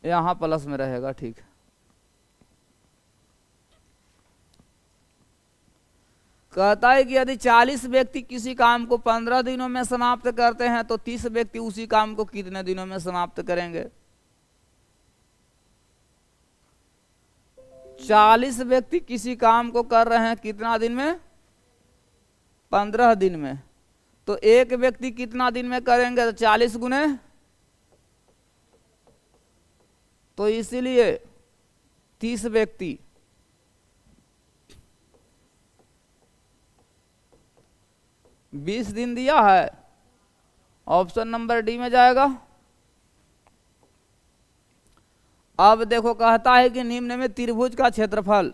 यहां प्लस में रहेगा। ठीक है, कहता है कि यदि 40 व्यक्ति किसी काम को 15 दिनों में समाप्त करते हैं तो 30 व्यक्ति उसी काम को कितने दिनों में समाप्त करेंगे? 40 व्यक्ति किसी काम को कर रहे हैं कितना दिन में? 15 दिन में। तो एक व्यक्ति कितना दिन में करेंगे? तो 40 गुने, तो इसीलिए 30 व्यक्ति 20 दिन दिया है, ऑप्शन नंबर डी में जाएगा। अब देखो, कहता है कि निम्न में त्रिभुज का क्षेत्रफल,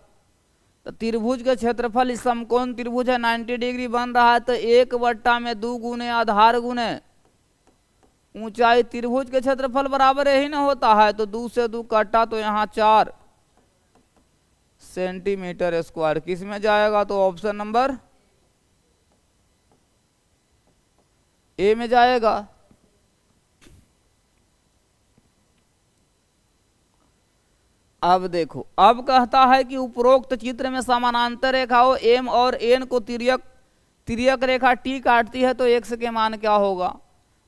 तो त्रिभुज का क्षेत्रफल इस समकोण त्रिभुज है, 90 डिग्री बन रहा है, तो 1/2 गुने आधार गुने ऊंचाई। त्रिभुज के क्षेत्रफल बराबर यही ना होता है, तो 2 से 2 कटा तो यहाँ 4 सेंटीमीटर स्क्वायर किस में जाएगा? तो ऑप्शन नंबर ए में जाएगा। अब देखो, अब कहता है कि उपरोक्त चित्र में समानांतर रेखाओं एम और एन को तिर्यक रेखा टी काटती है तो एक्स के मान क्या होगा?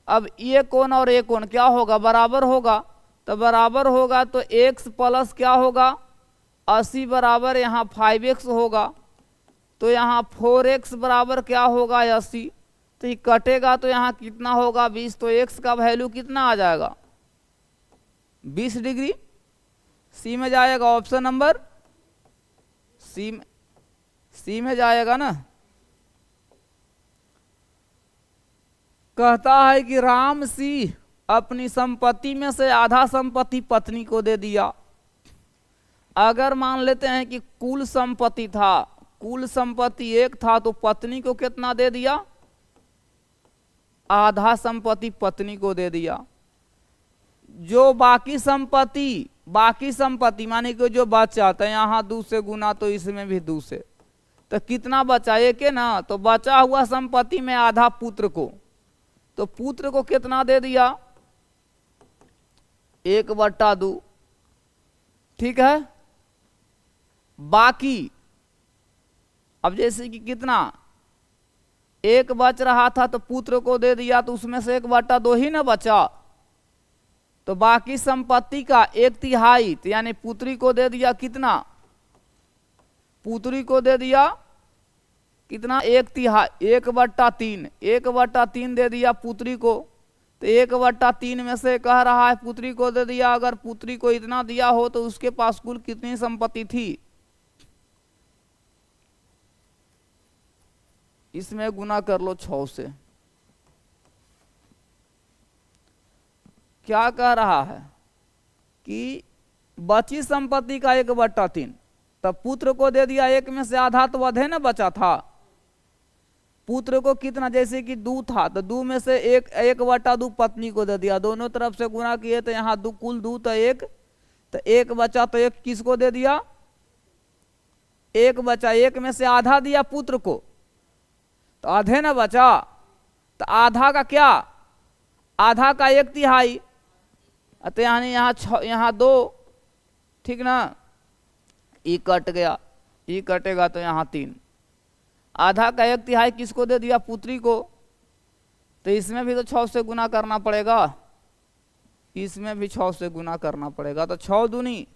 अब ये कोण और ये कोण क्या होगा? बराबर होगा। तो बराबर होगा तो x प्लस क्या होगा? 80 बराबर यहाँ 5x होगा, तो यहाँ 4x बराबर क्या होगा? 80। तो ये कटेगा तो यहाँ कितना होगा? 20। तो x का वैल्यू कितना आ जाएगा? 20 डिग्री। सी में जाएगा, ऑप्शन नंबर सी में जाएगा ना। कहता है कि राम सिंह अपनी संपत्ति में से आधा संपत्ति पत्नी को दे दिया। अगर मान लेते हैं कि कुल संपत्ति था, कुल संपत्ति 1 था, तो पत्नी को कितना दे दिया? आधा संपत्ति पत्नी को दे दिया। जो बाकी संपत्ति माने कि जो बचा, तो यहाँ 2 से गुना तो इसमें भी 2 से, तो कितना बचा? 1 है ना। तो बचा हुआ संपत्ति में आधा पुत्र को, तो पुत्र को कितना दे दिया? 1/2। ठीक है, बाकी अब जैसे कि कितना एक बच रहा था तो पुत्र को दे दिया, तो उसमें से 1/2 ही ना बचा, तो बाकी संपत्ति का 1/3, तो यानी पुत्री को दे दिया कितना, पुत्री को दे दिया कितना, 1/3, 1/3, 1/3 दे दिया पुत्री को, तो 1/3 में से कह रहा है पुत्री को दे दिया। अगर पुत्री को इतना दिया हो तो उसके पास कुल कितनी संपत्ति थी, इसमें गुना कर लो 6 से। क्या कह रहा है कि बची संपत्ति का 1/3, तब पुत्र को दे दिया, एक में से आधा तो अधे न बचा था, पुत्र को कितना, जैसे कि 2 था तो 2 में से 1/2 पत्नी को दे दिया, दोनों तरफ से गुना किए तो यहाँ कुल 2 तो 1, तो 1 बचा, तो 1 किसको दे दिया, 1 बचा, 1 में से आधा दिया पुत्र को, तो आधे ना बचा, तो आधा का क्या, आधा का 1/3, तो यानी यहाँ 2, ठीक ना, ई कट गया, ई कटेगा तो यहाँ 3, आधा का 1/3 किसको दे दिया, पुत्री को, तो इसमें भी तो 6 से गुना करना पड़ेगा, इसमें भी 6 से गुना करना पड़ेगा, तो 6 दूनी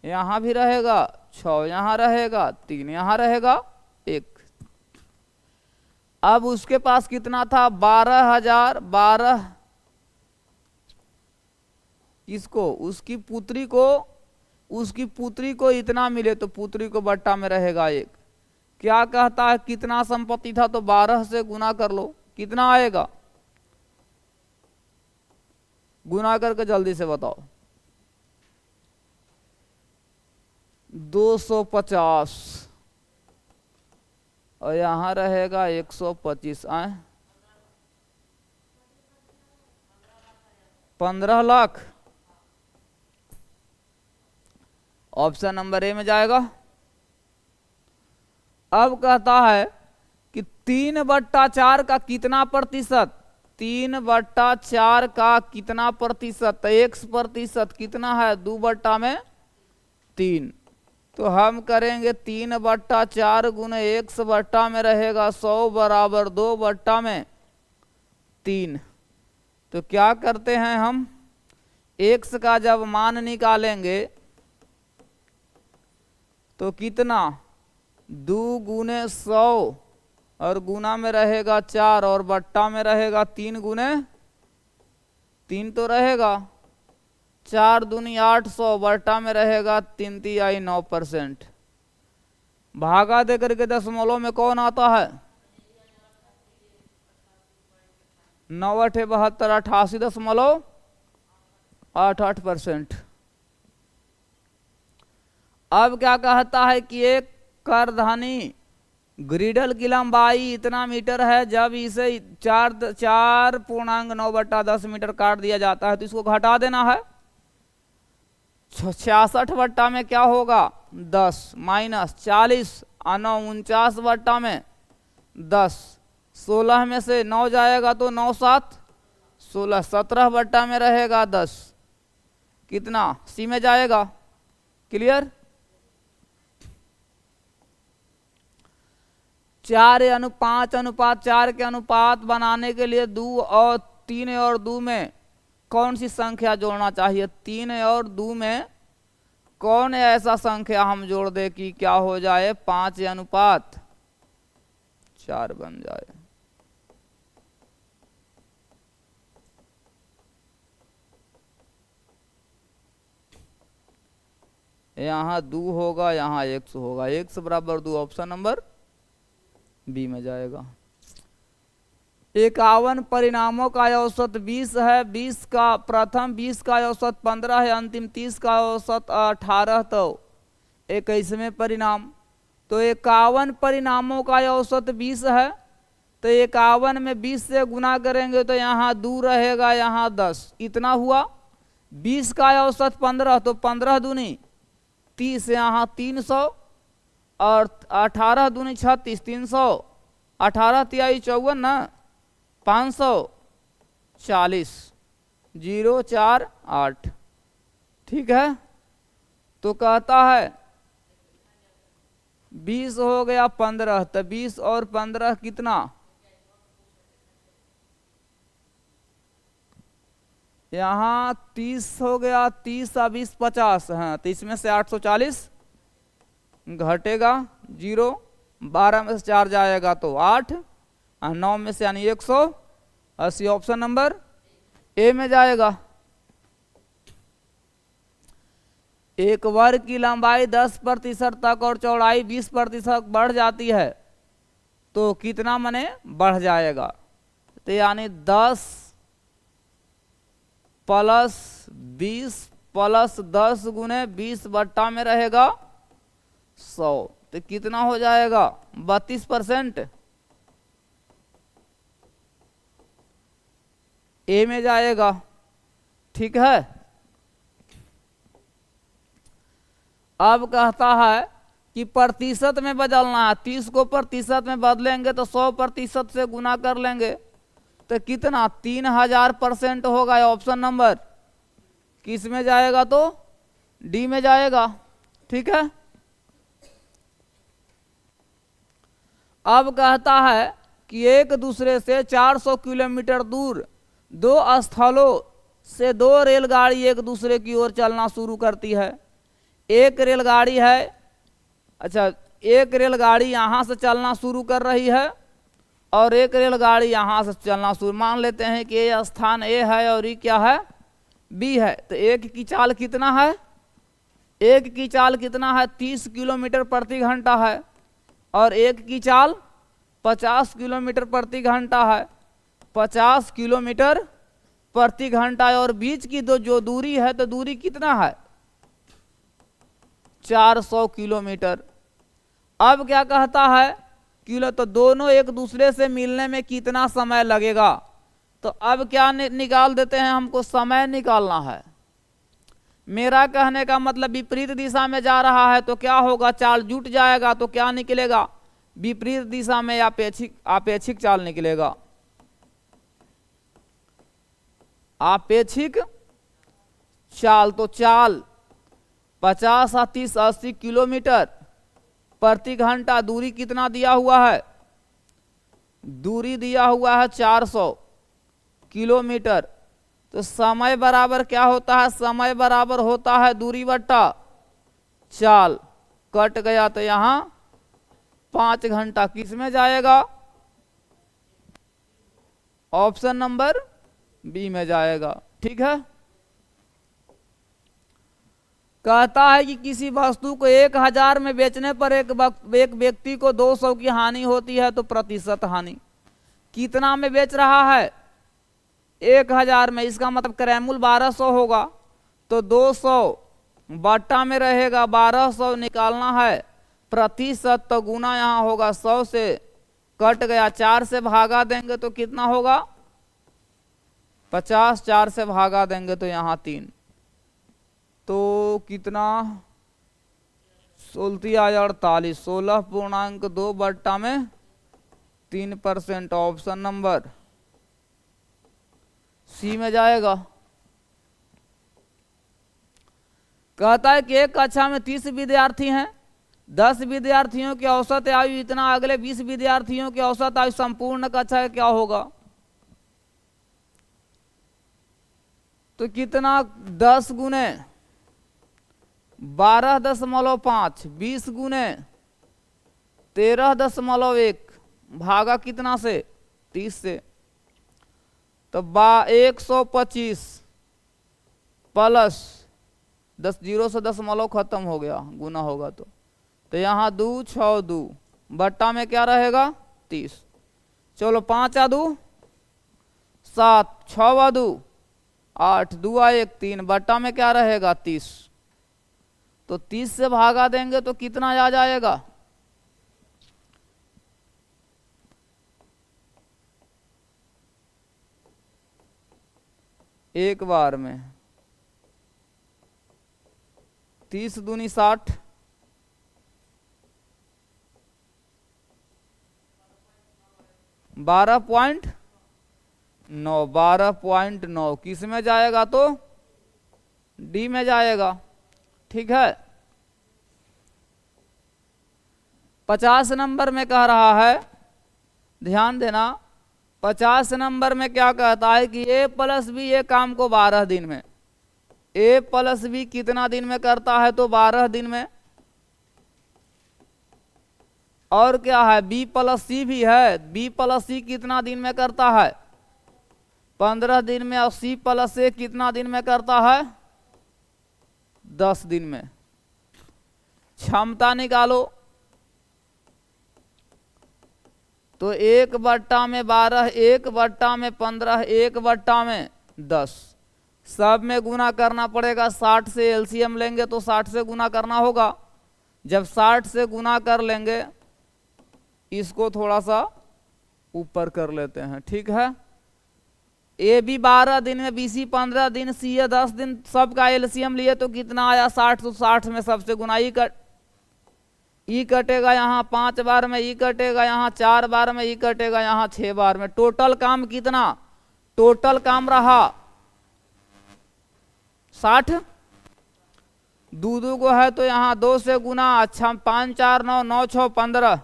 यहां भी रहेगा, 6 यहां रहेगा, 3 यहां रहेगा, 1। अब उसके पास कितना था, 12,012, किसको, उसकी पुत्री को इतना मिले तो पुत्री को बट्टा में रहेगा 1। क्या कहता है कितना संपत्ति था, तो 12 से गुना कर लो, कितना आएगा, गुना करके जल्दी से बताओ, 250, और यहां रहेगा 125, 15 लाख, ऑप्शन नंबर ए में जाएगा। अब कहता है कि 3/4 का कितना प्रतिशत, 3/4 का कितना प्रतिशत, 1% कितना है, 2/3, तो हम करेंगे 3/4 गुने 1 में रहेगा 100 बराबर 2/3। तो क्या करते हैं हम, x का जब मान निकालेंगे तो कितना, 2 गुने 100, और गुना में रहेगा 4, और बट्टा में रहेगा 3 गुने 3 तो रहेगा, 4 दूनी 800, बट्टा में रहेगा 3 तिहाई 9%। भागा दे करके दशमलव में कौन आता है, 9 8 72, 88.88%। अब क्या कहता है कि एक करधनी ग्रिडल की लंबाई इतना मीटर है, जब इसे 4.9/10 मीटर काट दिया जाता है तो इसको घटा देना है, 66 बट्टा में क्या होगा, 10 माइनस 40, 49 बट्टा में 10, 16 में से 9 जाएगा तो 9 7 16, 17 बट्टा में रहेगा 10, कितना सी में जाएगा, क्लियर। 4:5:4 के अनुपात बनाने के लिए 2 और 3 और 2 में कौन सी संख्या जोड़ना चाहिए, 3 और 2 में कौन ऐसा संख्या हम जोड़ दे कि क्या हो जाए, 5:4 बन जाए। यहाँ 2 होगा, यहाँ 100 होगा, 1 बराबर 2, ऑप्शन नंबर बी में जाएगा। 51 परिणामों का औसत 20 है, 20 का प्रथम 20 का औसत 15 है, अंतिम 30 का औसत 18, तो 21वें परिणाम। तो 51 परिणामों का औसत 20 है, तो 51 में 20 से गुना करेंगे तो यहाँ 2 रहेगा, यहाँ 10, इतना हुआ। 20 का औसत 15, तो 15 दूनी 30, यहाँ 300, और 18 दूनी 36, 300, 18 तिहाई 54 ना, 540, 048, ठीक है। तो कहता है 20 हो गया 15, तो 20 और 15 कितना, यहाँ 30 हो गया, 30 और 20 50, हाँ तो इसमें से 840 घटेगा 0, 12 में से 4 जाएगा तो 8, और 9 में से यानी 180, ऑप्शन नंबर ए में जाएगा। एक वर्ग की लंबाई 10% तक और चौड़ाई 20% बढ़ जाती है तो कितना मने बढ़ जाएगा, तो यानी 10 प्लस 20 प्लस 10 गुने 20 बट्टा में रहेगा 100, तो कितना हो जाएगा 32%, ए में जाएगा। ठीक है, अब कहता है कि प्रतिशत में बदलना है, 30 को प्रतिशत में बदलेंगे तो 100% से गुना कर लेंगे, तो कितना 3000% होगा, ऑप्शन नंबर किस में जाएगा, तो डी में जाएगा। ठीक है, अब कहता है कि एक दूसरे से 400 किलोमीटर दूर दो स्थलों से दो रेलगाड़ी एक दूसरे की ओर चलना शुरू करती है। एक रेलगाड़ी है, अच्छा एक रेलगाड़ी यहाँ से चलना शुरू कर रही है और एक रेलगाड़ी यहाँ से चलना शुरू, मान लेते हैं कि ये स्थान ए है और ये क्या है, बी है, तो एक की चाल कितना है, एक की चाल कितना है 30 किलोमीटर प्रति घंटा है और एक की चाल 50 किलोमीटर प्रति घंटा है, 50 किलोमीटर प्रति घंटा है, और बीच की जो दूरी है तो दूरी कितना है 400 किलोमीटर। अब क्या कहता है किलो, तो दोनों एक दूसरे से मिलने में कितना समय लगेगा, तो अब क्या निकाल देते हैं, हमको समय निकालना है। मेरा कहने का मतलब विपरीत दिशा में जा रहा है तो क्या होगा, चाल जुट जाएगा, तो क्या निकलेगा, विपरीत दिशा में आपेक्षिक चाल निकलेगा, आपेक्षिक चाल। तो चाल 50 और 30 80 किलोमीटर प्रति घंटा, दूरी कितना दिया हुआ है, दूरी दिया हुआ है 400 किलोमीटर, तो समय बराबर क्या होता है, समय बराबर होता है दूरी बट्टा चाल, कट गया तो यहाँ 5 घंटा किस में जाएगा, ऑप्शन नंबर बी में जाएगा। ठीक है, कहता है कि किसी वस्तु को 1000 में बेचने पर एक व्यक्ति को 200 की हानि होती है, तो प्रतिशत हानि कितना में बेच रहा है, 1000 में, इसका मतलब क्रयमूल्य 1200 होगा, तो 200 बट्टा में रहेगा 1200 निकालना है, प्रतिशत तो गुना यहाँ होगा 100 से, कट गया 4 से भागा देंगे तो कितना होगा 50, 4 से भागा देंगे तो यहाँ 3, तो कितना 16 16.2 बट्टा में 3%, ऑप्शन नंबर सी में जाएगा। कहता है कि एक कक्षा में 30 विद्यार्थी हैं, 10 विद्यार्थियों की औसत आयु इतना, अगले 20 विद्यार्थियों की औसत आयु संपूर्ण कक्षा क्या होगा, तो कितना 10 गुने 12.5, 20 गुने 13.1, भागा कितना से 30 से, तो 125 प्लस 10, 0 से 10 खत्म हो गया, गुना होगा तो यहाँ 2 6 2 बट्टा में क्या रहेगा 30, चलो 5 आ 2 7, 6 आ 2 8, 2 आ 1 3, बट्टा में क्या रहेगा 30, तो 30 से भागा देंगे तो कितना आ जाएगा, एक बार में 30 दूनी 60, 12.9 किस में जाएगा, तो डी में जाएगा। ठीक है, 50 नंबर में कह रहा है, ध्यान देना, 50 नंबर में क्या कहता है कि ए प्लस बी ये काम को 12 दिन में, ए प्लस बी कितना दिन में करता है, तो 12 दिन में। और क्या है, बी प्लस सी भी है, बी प्लस सी कितना दिन में करता है, 15 दिन में। और सी प्लस ए कितना दिन में करता है, 10 दिन में। क्षमता निकालो, तो 1/12, 1/15, 1/10, सब में गुना करना पड़ेगा। 60 से एलसीएम लेंगे तो 60 से गुना करना होगा। जब 60 से गुना कर लेंगे, इसको थोड़ा सा ऊपर कर लेते हैं, ठीक है। ए भी 12 दिन में, बी सी 15 दिन, सी ए 10 दिन, सबका एलसीएम लिए तो कितना आया 60, तो 60 में सबसे गुना ई कटेगा यहाँ 5 बार में, ई कटेगा यहाँ 4 बार में, ई कटेगा यहाँ 6 बार में। टोटल काम कितना, टोटल काम रहा 60। दो को है तो यहाँ 2 से गुना, अच्छा 5 4 9, 9 6 15,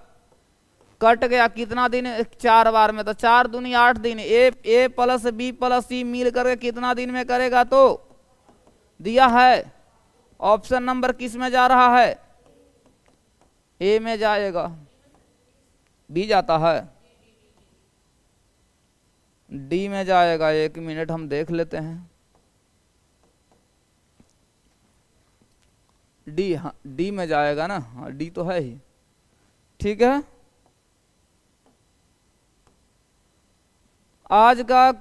कट गया कितना दिन, 4 बार में, तो 4 दूनी 8 दिन। ए प्लस बी प्लस सी मिल करके कितना दिन में करेगा, तो दिया है। ऑप्शन नंबर किस में जा रहा है, ए में जाएगा, बी जाता है, डी में जाएगा। 1 मिनट हम देख लेते हैं। डी, हाँ डी में जाएगा ना, हाँ डी तो है ही, ठीक है। आज का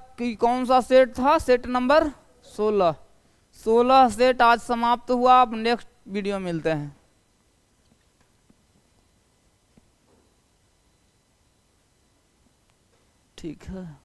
कौन सा सेट था, सेट नंबर 16। 16 सेट आज समाप्त हुआ। अब नेक्स्ट वीडियो मिलते हैं। ठीक है।